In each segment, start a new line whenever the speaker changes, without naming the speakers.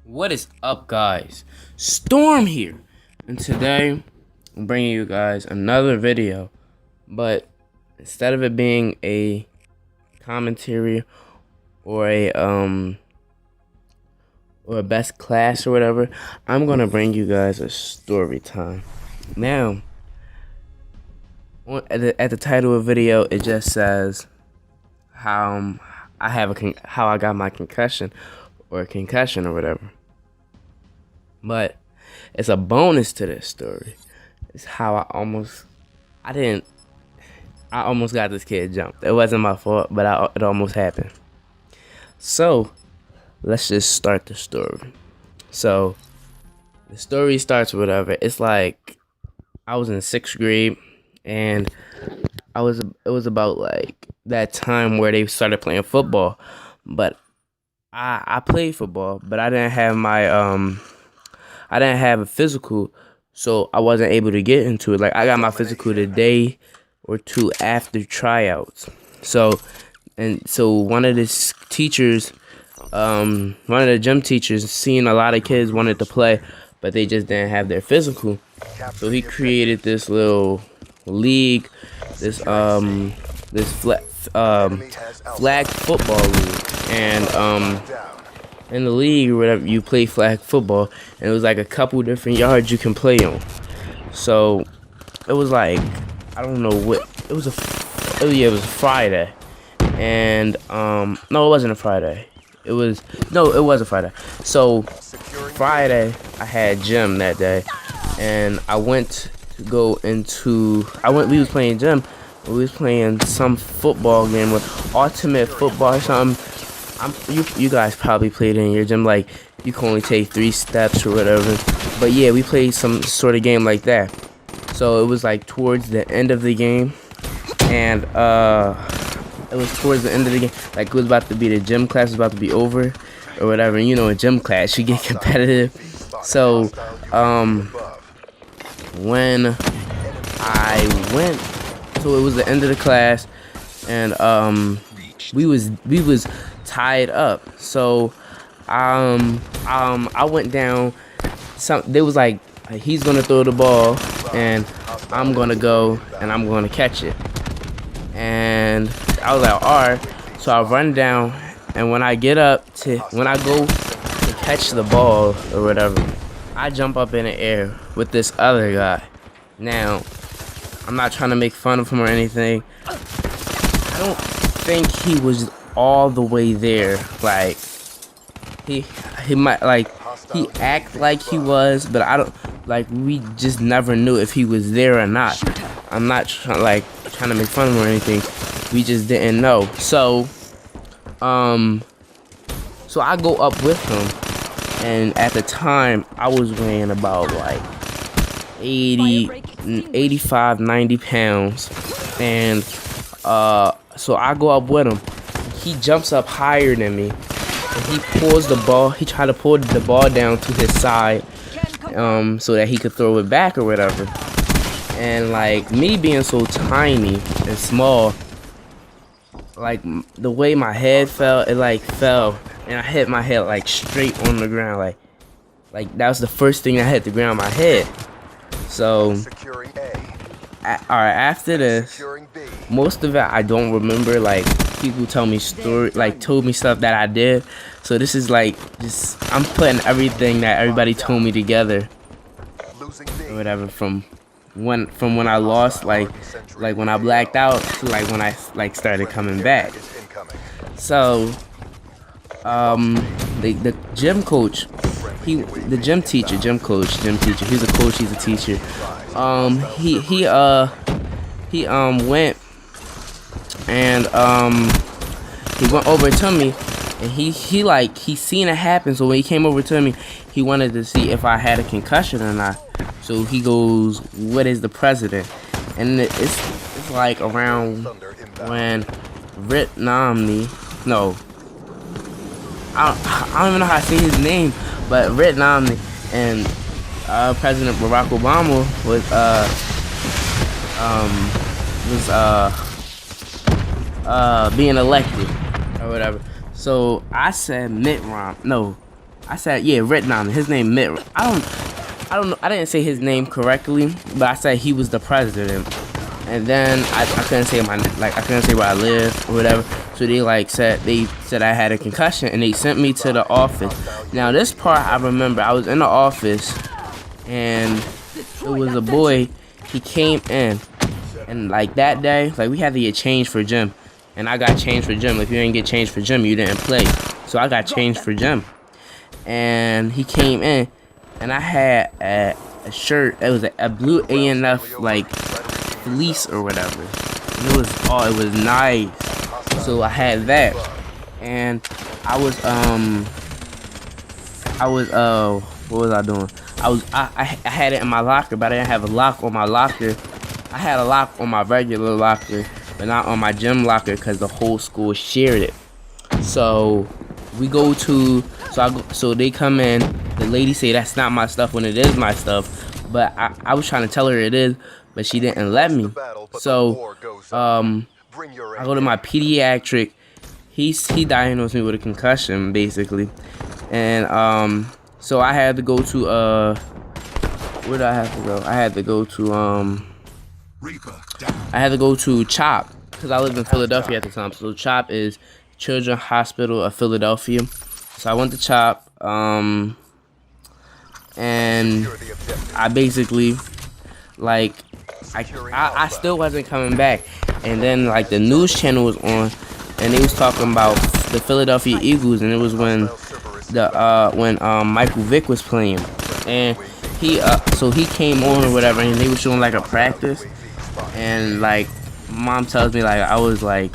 What is up, guys? Storm here, and today I'm bringing you guys another video, but instead of it being a commentary or a best class or whatever, I'm gonna bring you guys a story time. Now, at the title of the video, it just says how how I got my concussion or whatever. But it's a bonus to this story. It's how I almost got this kid jumped. It wasn't my fault, but it almost happened. So let's just start the story. So the story starts with whatever. It's like I was in 6th grade, and it was about like that time where they started playing football. But I played football, but I didn't have a physical, so I wasn't able to get into it. Like, I got my physical the day or two after tryouts. So one of the teachers, one of the gym teachers, seen a lot of kids wanted to play, but they just didn't have their physical. So he created this little league, this flag football league, and in the league or whatever, you play flag football, and it was like a couple different yards you can play on. So it was like, I don't know what it was. It was a Friday, and no, it wasn't a Friday. It was a Friday. So Friday I had gym that day, and I went to we was playing gym. We was playing some football game with ultimate football or something. You guys probably played in your gym, like you can only take 3 steps or whatever. But yeah, we played some sort of game like that. So it was like towards the end of the game, and it was towards the end of the game. Like, it was about to be, the gym class was about to be over or whatever. And you know, in gym class you get competitive. So when I went, so it was the end of the class, and we was tied up. So I went down. They was like, he's gonna throw the ball and I'm gonna go and I'm gonna catch it. And I was like, alright. So I run down, and when I go to catch the ball or whatever, I jump up in the air with this other guy. Now, I'm not trying to make fun of him or anything. I don't think he was all the way there. Like, he might, like, he act like he was, but I don't, like, we just never knew if he was there or not. I'm not trying to make fun of him or anything. We just didn't know. So so I go up with him, and at the time I was weighing about like 85, 90 pounds, and so I go up with him. He jumps up higher than me, and he tried to pull the ball down to his side, so that he could throw it back or whatever. And like, me being so tiny and small, like, the way my head fell, it fell, and I hit my head like straight on the ground, like that was the first thing that hit the ground, my head. So alright, after this, most of it I don't remember. Like, people told me stuff that I did. So this is like, I'm putting everything that everybody told me together or whatever, from when I lost, like when I blacked out, to like when I started coming back. So the gym coach, the gym teacher, he's a coach, he's a teacher. He went, and he went over to me, and he seen it happen. So when he came over to me, he wanted to see if I had a concussion or not. So he goes, "What is the president?" And it's like around when Rit Romney, no, I don't even know how to say his name, but Rit Romney and President Barack Obama was being elected or whatever. So I said Mitt Romney. No, I said, yeah, written on his name Mitt. I don't know. I didn't say his name correctly, but I said he was the president. And then I couldn't say I couldn't say where I live or whatever. So they said I had a concussion, and they sent me to the office. Now this part I remember. I was in the office, and it was a boy. He came in, and like that day, like we had to get changed for gym, and I got changed for gym. If you didn't get changed for gym, you didn't play. So I got changed for gym, and he came in, and I had a shirt. It was a blue A&F like fleece or whatever. And it was nice. So I had that, and I was what was I doing? I had it in my locker, but I didn't have a lock on my locker. I had a lock on my regular locker, but not on my gym locker because the whole school shared it. So we go to so they come in. The lady say that's not my stuff when it is my stuff, but I was trying to tell her it is, but she didn't let me. So I go to my pediatric. He diagnosed me with a concussion basically, and so I had to go to where did I have to go? I had to go to CHOP because I lived in Philadelphia at the time. So CHOP is Children's Hospital of Philadelphia. So I went to CHOP, and I basically like I still wasn't coming back, and then like the news channel was on, and they was talking about the Philadelphia Eagles, and it was when Michael Vick was playing, and so he came on or whatever, and they were showing like a practice, and like mom tells me like I was like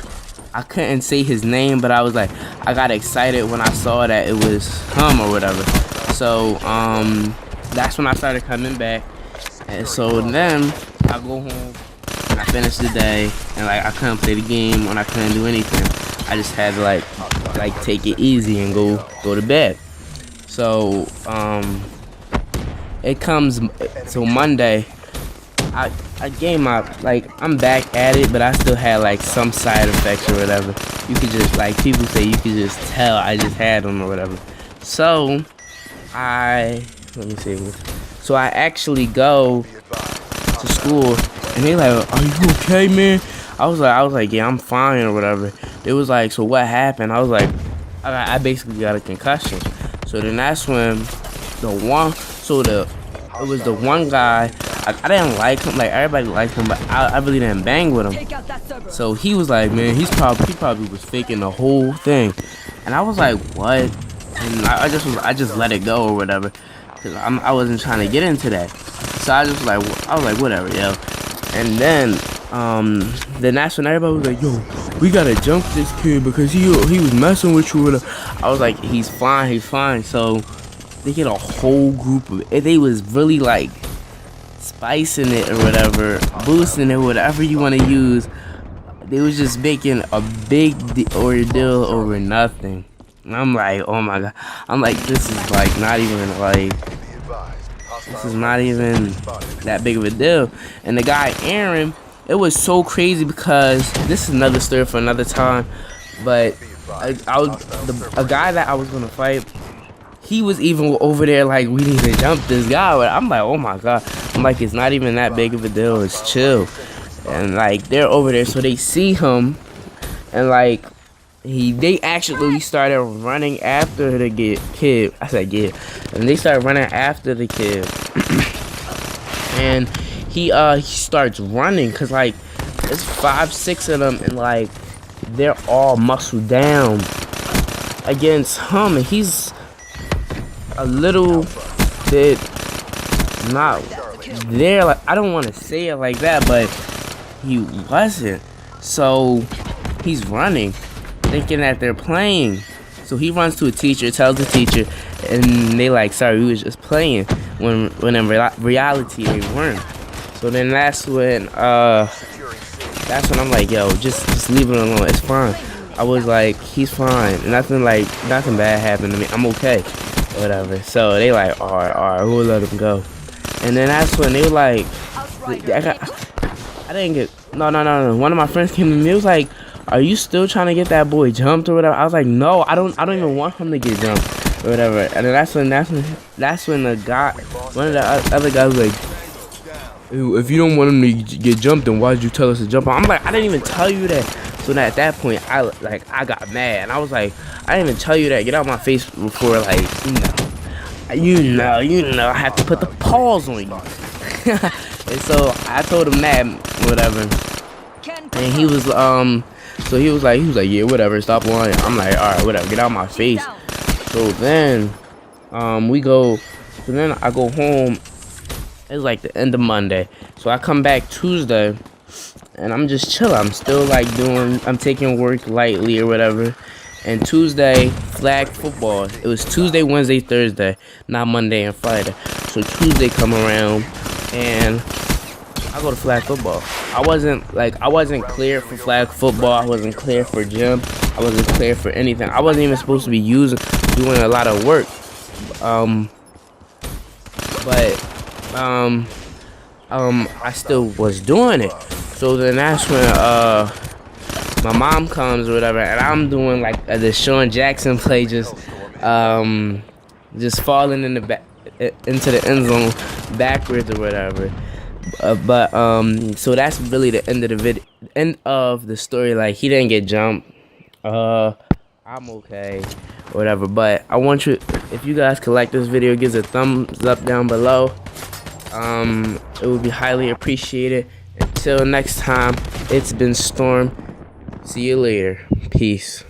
I couldn't say his name, but I was like I got excited when I saw that it was him or whatever. So that's when I started coming back, and so then I go home and I finish the day, and like I couldn't play the game and I couldn't do anything. I just had to like take it easy and go to bed. So it comes so Monday. I gave my I'm back at it, but I still had like some side effects or whatever. You could just like people say you could just tell I just had them or whatever. So let me see. So I actually go to school, and they like, "Are you okay, man?" I was like, "Yeah, I'm fine" or whatever. It was like, "So what happened?" I was like, "I basically got a concussion." So then that's when it was the one guy. I didn't like him. Like everybody liked him, but I really didn't bang with him. So he was like, "Man, he probably was faking the whole thing," and I was like, "What?" And I just let it go or whatever, cause I wasn't trying to get into that. So I was like, whatever, yo. And then that's when everybody was like, "Yo, we gotta jump this kid because he was messing with you." I was like, he's fine. So they get a whole group of it. They was really like spicing it or whatever, boosting it, whatever you want to use. They was just making a big ordeal over nothing. And I'm like, oh my god. I'm like, this is like not even that big of a deal. And the guy Aaron, it was so crazy because this is another story for another time. But a guy that I was gonna fight, he was even over there like, we need to jump this guy. But I'm like, oh my god. I'm like, it's not even that big of a deal. It's chill. And like they're over there, so they see him, and like they actually started running after the kid. I said kid, and they started running after the kid. And he starts running because like it's 5-6 of them, and like they're all muscled down against him, and he's a little bit not there. Like I don't want to say it like that, but he wasn't. So he's running, thinking that they're playing. So he runs to a teacher, tells the teacher, and they like, sorry, we was just playing. When in reality they weren't. So then that's when I'm like, yo, just leave it alone. It's fine. I was like, he's fine. Nothing bad happened to me. I'm okay. Whatever. So they like, all right, we'll let him go. And then that's when they were like, I didn't get, no. One of my friends came to me, he was like, are you still trying to get that boy jumped or whatever? I was like, no, I don't even want him to get jumped. or whatever. And then that's when the guy, one of the other guys was like, "Ew, if you don't want him to get jumped, then why did you tell us to jump on?" I'm like, I didn't even tell you that. So then at that point, I got mad, and I was like, I didn't even tell you that. Get out of my face before, like, you know, I have to put the pause on you. And so I told him that, whatever. And he was so he was like, yeah, whatever, stop lying. I'm like, all right, whatever, get out of my face. So then then I go home. It's like the end of Monday, so I come back Tuesday, and I'm just chilling. I'm still like I'm taking work lightly or whatever. And Tuesday, flag football. It was Tuesday, Wednesday, Thursday, not Monday and Friday. So Tuesday come around, and I go to flag football. I wasn't clear for flag football. I wasn't clear for gym. I wasn't clear for anything. I wasn't even supposed to be doing a lot of work. I still was doing it. So then that's when my mom comes or whatever, and I'm doing like the Sean Jackson play, just falling in the back into the end zone backwards or whatever. So that's really the end of the story. Like, he didn't get jumped. I'm okay, whatever. But I want you, if you guys could like this video, give it a thumbs up down below. It would be highly appreciated. Until next time, it's been Storm. See you later. Peace.